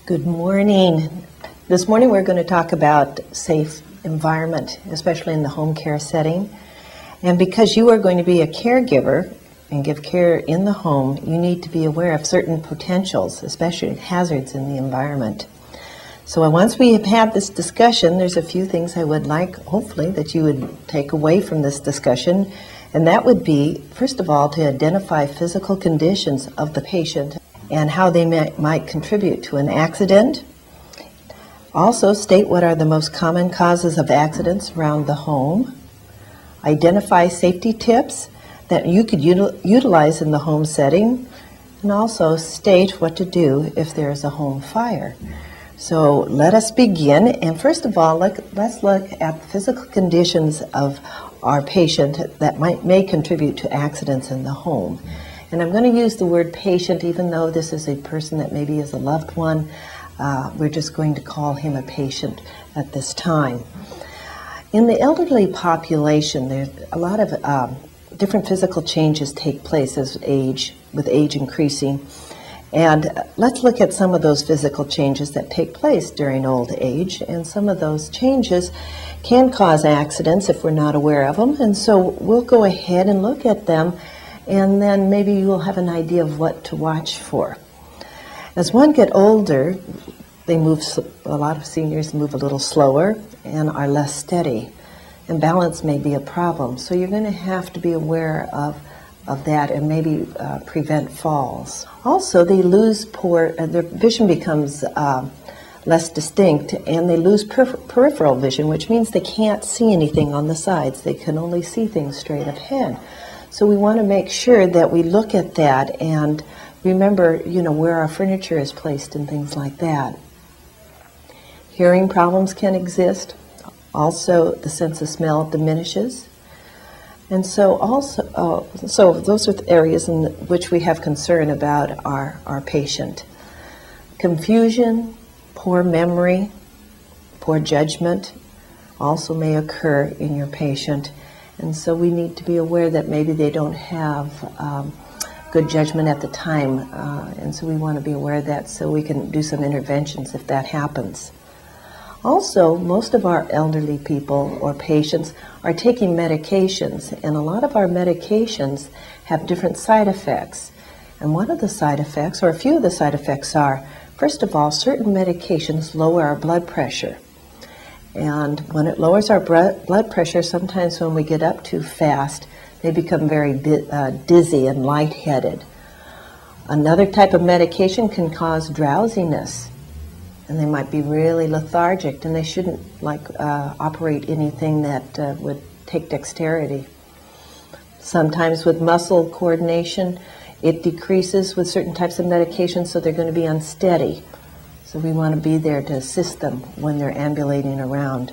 Good morning. This morning we're going to talk about safe environment, especially in the home care setting. And because you are going to be a caregiver and give care in the home, you need to be aware of certain potentials, especially hazards in the environment. So once we have had this discussion, there's a few things I would like, hopefully, that you would take away from this discussion. And that would be, first of all, to identify physical conditions of the patient and how they might contribute to an accident. Also, state what are the most common causes of accidents around the home. Identify safety tips that you could utilize in the home setting. And also state what to do if there is a home fire. So let us begin. And first of all, let's look at the physical conditions of our patient that may contribute to accidents in the home. And I'm going to use the word patient, even though this is a person that maybe is a loved one. We're just going to call him a patient at this time. In the elderly population, there's a lot of different physical changes take place with age increasing. And let's look at some of those physical changes that take place during old age. And some of those changes can cause accidents if we're not aware of them. And so we'll go ahead and look at them, and then maybe you'll have an idea of what to watch for. As one gets older, a lot of seniors move a little slower and are less steady. And balance may be a problem. So you're going to have to be aware of that and maybe prevent falls. Also, they lose their vision becomes less distinct, and they lose peripheral vision, which means they can't see anything on the sides. They can only see things straight ahead. So we want to make sure that we look at that and remember, where our furniture is placed and things like that. Hearing problems can exist. Also, the sense of smell diminishes. And so those are the areas in which we have concern about our patient. Confusion, poor memory, poor judgment also may occur in your patient. And so we need to be aware that maybe they don't have good judgment at the time. And so we want to be aware of that so we can do some interventions if that happens. Also, most of our elderly people or patients are taking medications, and a lot of our medications have different side effects. And one of the side effects, or a few of the side effects are, first of all, certain medications lower our blood pressure. And when it lowers our blood pressure, sometimes when we get up too fast, they become very dizzy and lightheaded. Another type of medication can cause drowsiness. And they might be really lethargic, and they shouldn't operate anything that would take dexterity. Sometimes with muscle coordination, it decreases with certain types of medications, so they're going to be unsteady. So we want to be there to assist them when they're ambulating around.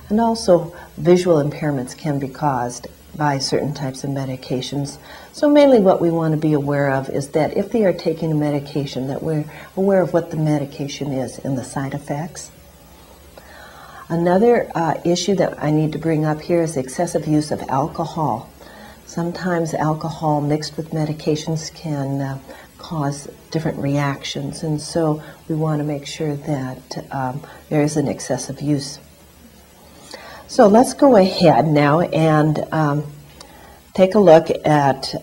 And also, visual impairments can be caused by certain types of medications. So mainly what we want to be aware of is that if they are taking a medication, that we're aware of what the medication is and the side effects. Another issue that I need to bring up here is excessive use of alcohol. Sometimes alcohol mixed with medications can cause different reactions, and so we want to make sure that there isn't excessive use. So let's go ahead now and take a look at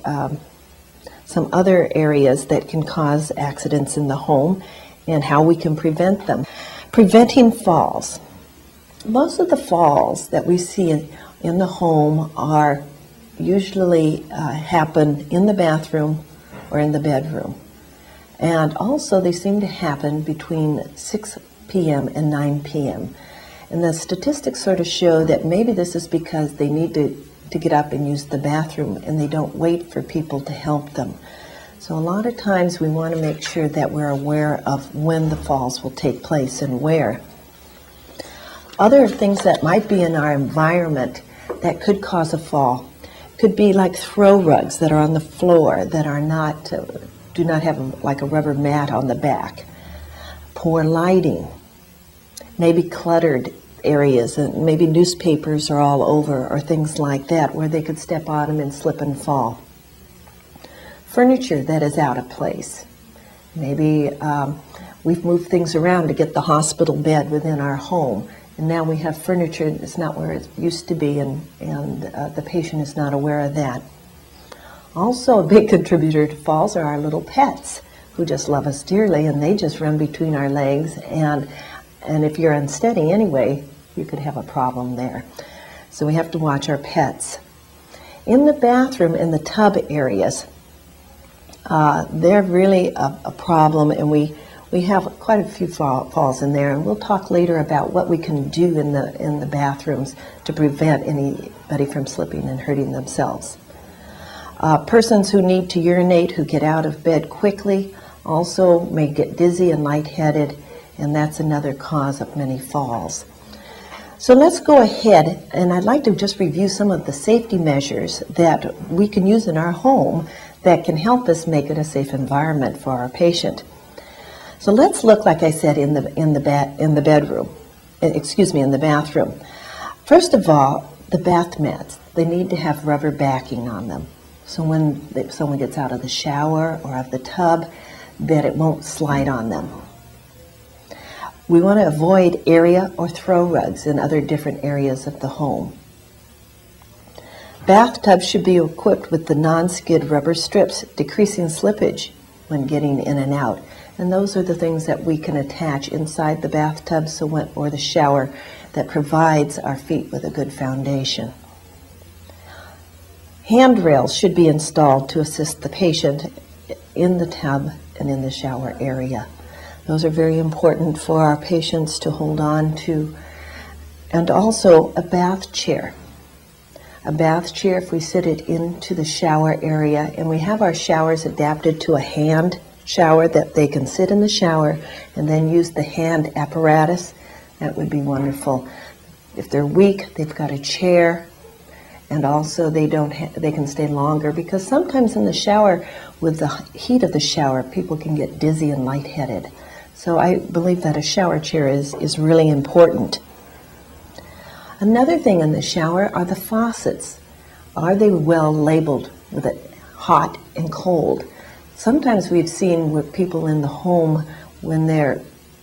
some other areas that can cause accidents in the home and how we can prevent them. Preventing falls. Most of the falls that we see in the home are usually happen in the bathroom or in the bedroom. And also they seem to happen between 6 p.m. and 9 p.m. And the statistics sort of show that maybe this is because they need to get up and use the bathroom, and they don't wait for people to help them. So a lot of times we want to make sure that we're aware of when the falls will take place and where. Other things that might be in our environment that could cause a fall could be like throw rugs that are on the floor that are not, do not have like a rubber mat on the back. Poor lighting, maybe cluttered areas, and maybe newspapers are all over or things like that where they could step on them and slip and fall. Furniture that is out of place. Maybe We've moved things around to get the hospital bed within our home. And now we have furniture that's not where it used to be, and the patient is not aware of that. Also, a big contributor to falls are our little pets, who just love us dearly, and they just run between our legs. And if you're unsteady anyway, you could have a problem there. So we have to watch our pets. In the bathroom, in the tub areas, they're really a problem, and we have quite a few falls in there, and we'll talk later about what we can do in the bathrooms to prevent anybody from slipping and hurting themselves. Persons who need to urinate, who get out of bed quickly, also may get dizzy and lightheaded, and that's another cause of many falls. So let's go ahead, and I'd like to just review some of the safety measures that we can use in our home that can help us make it a safe environment for our patient. So let's look, like I said, in the bathroom. First of all, the bath mats, they need to have rubber backing on them. So when someone gets out of the shower or of the tub, that it won't slide on them. We want to avoid area or throw rugs in other different areas of the home. Bathtubs should be equipped with the non-skid rubber strips, decreasing slippage when getting in and out. And those are the things that we can attach inside the bathtub or the shower that provides our feet with a good foundation. Handrails should be installed to assist the patient in the tub and in the shower area. Those are very important for our patients to hold on to. And also a bath chair. A bath chair, if we sit it into the shower area, and we have our showers adapted to a hand shower that they can sit in the shower and then use the hand apparatus, that would be wonderful. If they're weak, they've got a chair, and also they can stay longer, because sometimes in the shower, with the heat of the shower, people can get dizzy and lightheaded. So I believe that a shower chair is really important. Another thing in the shower are the faucets. Are they well labeled with it hot and cold? Sometimes we've seen with people in the home when they're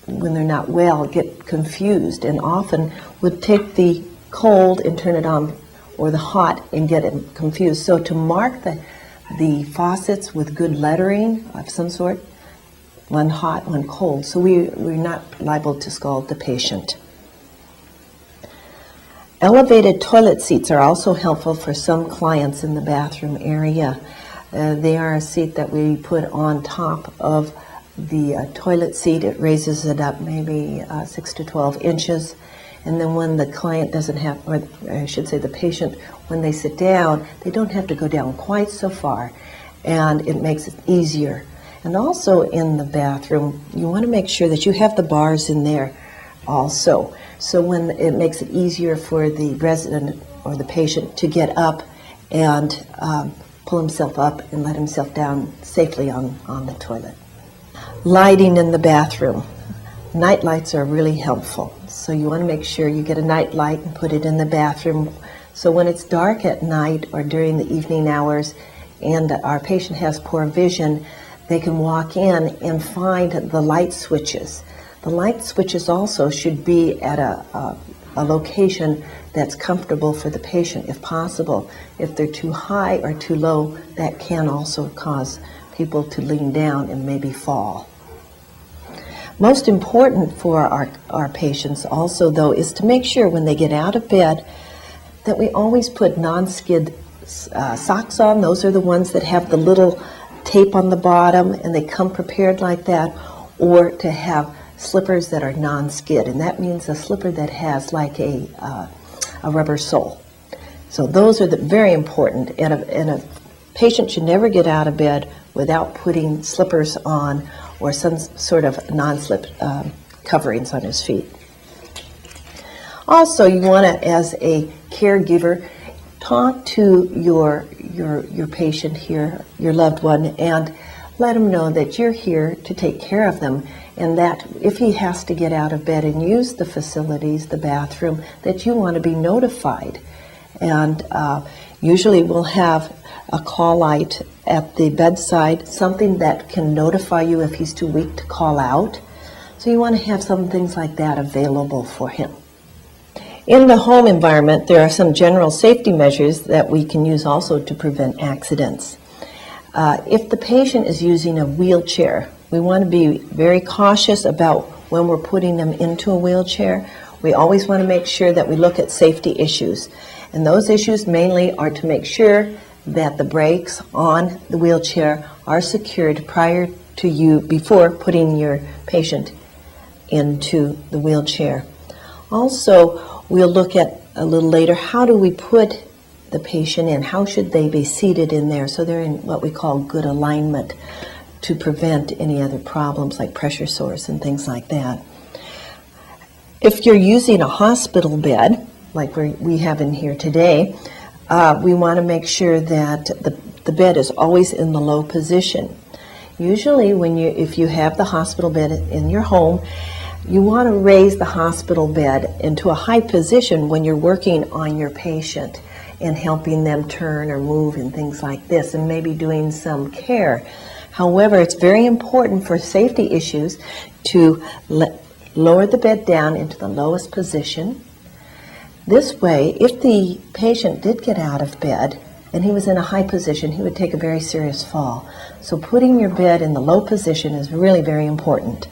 not well get confused, and often would take the cold and turn it on, or the hot and get it confused. So to mark the faucets with good lettering of some sort, one hot, one cold, so we're not liable to scald the patient. Elevated toilet seats are also helpful for some clients in the bathroom area. They are a seat that we put on top of the toilet seat. It raises it up maybe 6 to 12 inches. And then when the client doesn't have, or I should say the patient, when they sit down, they don't have to go down quite so far, and it makes it easier. And also in the bathroom, you want to make sure that you have the bars in there also. So when it makes it easier for the resident or the patient to get up and pull himself up and let himself down safely on the toilet. Lighting in the bathroom. Night lights are really helpful. So you want to make sure you get a night light and put it in the bathroom. So when it's dark at night or during the evening hours and our patient has poor vision, they can walk in and find the light switches. The light switches also should be at a location that's comfortable for the patient if possible. If they're too high or too low, that can also cause people to lean down and maybe fall. Most important for our patients also, though, is to make sure when they get out of bed that we always put non-skid socks on. Those are the ones that have the little tape on the bottom and they come prepared like that, or to have slippers that are non-skid, and that means a slipper that has like a rubber sole. So those are very important, and a patient should never get out of bed without putting slippers on or some sort of non-slip coverings on his feet. Also, you want to, as a caregiver, talk to your patient here, your loved one, and let him know that you're here to take care of them, and that if he has to get out of bed and use the facilities, the bathroom, that you want to be notified. And usually we'll have a call light at the bedside, something that can notify you if he's too weak to call out. So you want to have some things like that available for him. In the home environment, there are some general safety measures that we can use also to prevent accidents. If the patient is using a wheelchair, we want to be very cautious about when we're putting them into a wheelchair. We always want to make sure that we look at safety issues. And those issues mainly are to make sure that the brakes on the wheelchair are secured prior to you, before putting your patient into the wheelchair. Also, we'll look at a little later, how do we put the patient in? How should they be seated in there so they're in what we call good alignment to prevent any other problems like pressure sores and things like that. If you're using a hospital bed, like we have in here today, we want to make sure that the bed is always in the low position. Usually if you have the hospital bed in your home, you want to raise the hospital bed into a high position when you're working on your patient and helping them turn or move and things like this, and maybe doing some care. However, it's very important for safety issues to lower the bed down into the lowest position. This way, if the patient did get out of bed and he was in a high position, he would take a very serious fall. So putting your bed in the low position is really very important.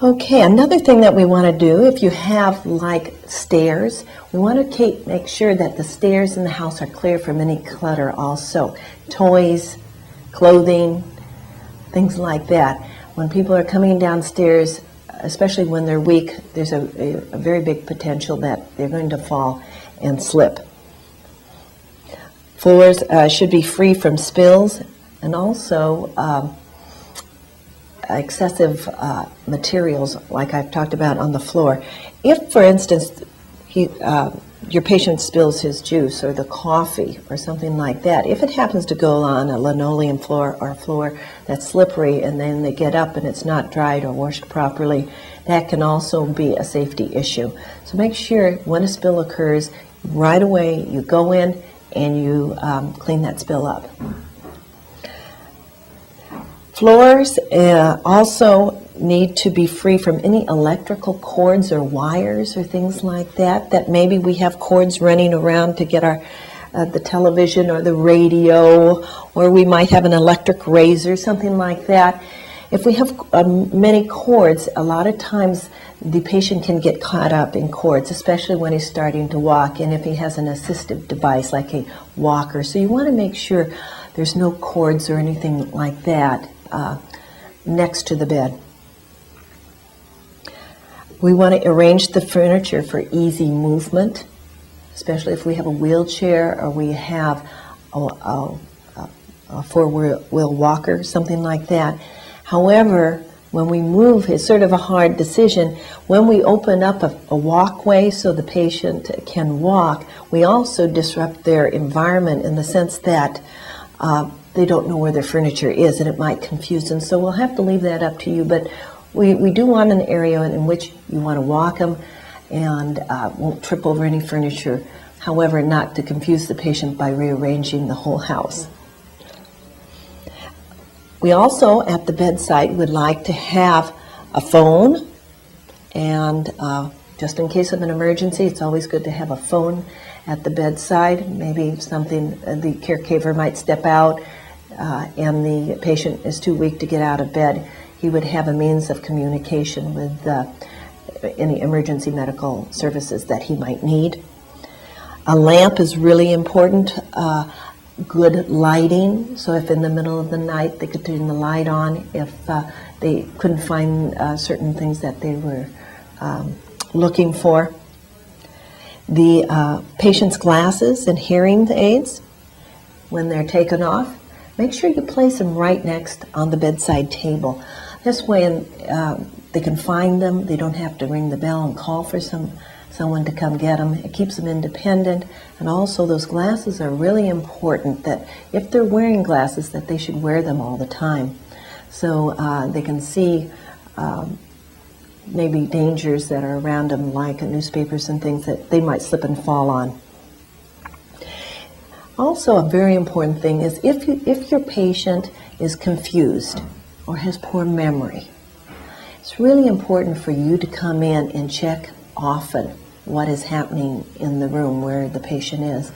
Okay, another thing that we want to do, if you have like stairs, we want to make sure that the stairs in the house are clear from any clutter also. Toys, clothing, things like that. When people are coming downstairs, especially when they're weak, there's a very big potential that they're going to fall and slip. Floors should be free from spills and also excessive materials like I've talked about on the floor. If, for instance, your patient spills his juice or the coffee or something like that, if it happens to go on a linoleum floor or a floor that's slippery and then they get up and it's not dried or washed properly, that can also be a safety issue. So make sure when a spill occurs, right away you go in and you clean that spill up. Floors also need to be free from any electrical cords or wires or things like that maybe we have cords running around to get our the television or the radio, or we might have an electric razor, something like that. If we have many cords, a lot of times the patient can get caught up in cords, especially when he's starting to walk, and if he has an assistive device like a walker. So you want to make sure there's no cords or anything like that next to the bed. We want to arrange the furniture for easy movement, especially if we have a wheelchair or we have a four-wheel walker, something like that. However, when we move, it's sort of a hard decision. When we open up a walkway so the patient can walk, we also disrupt their environment in the sense that they don't know where their furniture is, and it might confuse them. So we'll have to leave that up to you, but we do want an area in which you want to walk them and won't trip over any furniture. However, not to confuse the patient by rearranging the whole house. We also, at the bedside, would like to have a phone, and just in case of an emergency, it's always good to have a phone at the bedside. Maybe something, the caregiver might step out and the patient is too weak to get out of bed. He would have a means of communication with any emergency medical services that he might need. A lamp is really important. Good lighting, so if in the middle of the night they could turn the light on, if they couldn't find certain things that they were looking for. The patient's glasses and hearing aids, when they're taken off, make sure you place them right next on the bedside table. This way they can find them, they don't have to ring the bell and call for someone to come get them. It keeps them independent, and also those glasses are really important, that if they're wearing glasses that they should wear them all the time so they can see maybe dangers that are around them, like newspapers and things that they might slip and fall on. Also, a very important thing is if your patient is confused or has poor memory, It's really important for you to come in and check often what is happening in the room where the patient is.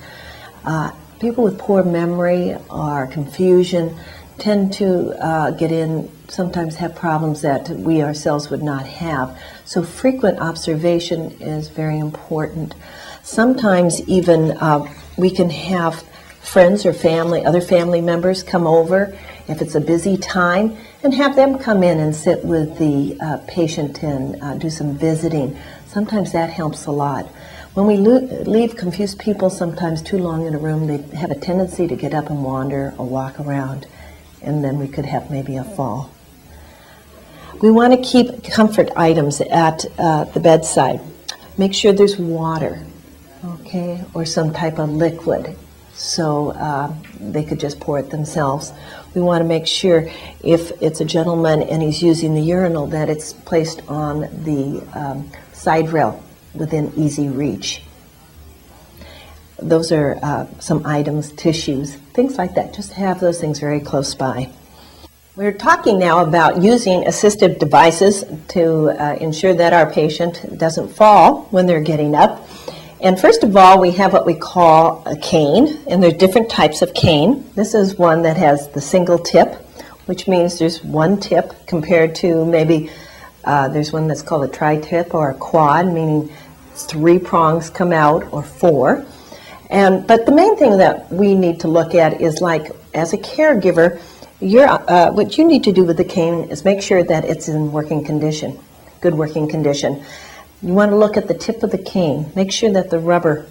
People with poor memory or confusion tend to get in, sometimes have problems that we ourselves would not have. So frequent observation is very important. Sometimes even we can have friends or family, other family members come over if it's a busy time, and have them come in and sit with the patient and do some visiting. Sometimes that helps a lot. When we leave confused people sometimes too long in a room, they have a tendency to get up and wander or walk around, and then we could have maybe a fall. We want to keep comfort items at the bedside. Make sure there's water, okay, or some type of liquid, so they could just pour it themselves. We want to make sure if it's a gentleman and he's using the urinal that it's placed on the side rail within easy reach. Those are some items, tissues, things like that. Just have those things very close by. We're talking now about using assistive devices to ensure that our patient doesn't fall when they're getting up. And first of all, we have what we call a cane, and there's different types of cane. This is one that has the single tip, which means there's one tip compared to maybe there's one that's called a tri-tip or a quad, meaning 3 prongs come out, or 4. But the main thing that we need to look at is, like, as a caregiver, what you need to do with the cane is make sure that it's in working condition, good working condition. You want to look at the tip of the cane. Make sure that the rubber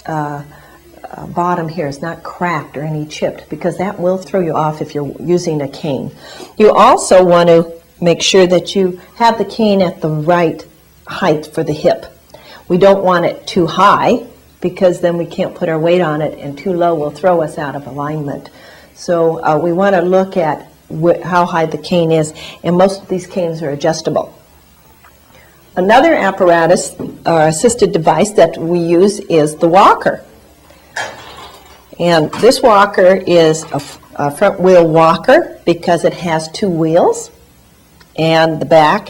bottom here is not cracked or any chipped, because that will throw you off if you're using a cane. You also want to make sure that you have the cane at the right height for the hip. We don't want it too high, because then we can't put our weight on it, and too low will throw us out of alignment. So we want to look at how high the cane is, and most of these canes are adjustable. Another apparatus or assisted device that we use is the walker. And this walker is a front wheel walker because it has 2 wheels, and the back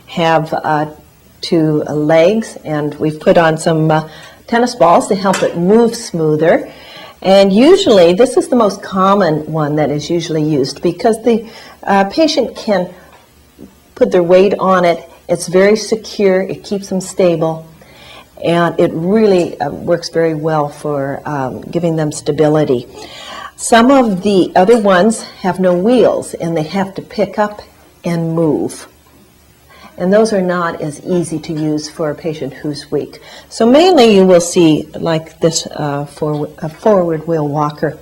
have 2 legs, and we've put on some tennis balls to help it move smoother. And usually, this is the most common one that is usually used, because the patient can put their weight on it. It's very secure, it keeps them stable, and it really works very well for giving them stability. Some of the other ones have no wheels, and they have to pick up and move. And those are not as easy to use for a patient who's weak. So mainly you will see, like this, forward wheel walker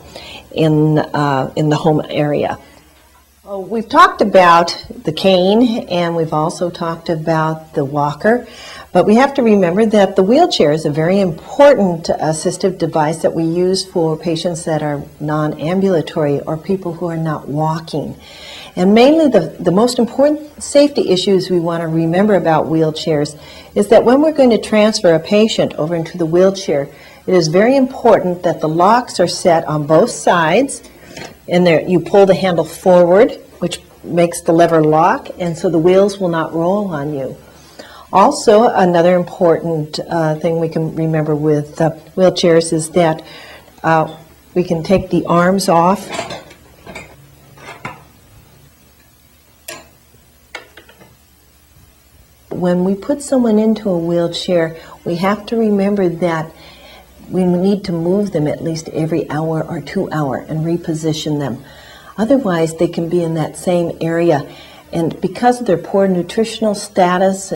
in the home area. Well, we've talked about the cane, and we've also talked about the walker, but we have to remember that the wheelchair is a very important assistive device that we use for patients that are non-ambulatory or people who are not walking. And mainly the most important safety issues we want to remember about wheelchairs is that when we're going to transfer a patient over into the wheelchair, it is very important that the locks are set on both sides, and there you pull the handle forward, which makes the lever lock, and so the wheels will not roll on you. Also, another important thing we can remember with wheelchairs is that we can take the arms off. When we put someone into a wheelchair, we have to remember that we need to move them at least every hour or 2 hours and reposition them. Otherwise, they can be in that same area, and because of their poor nutritional status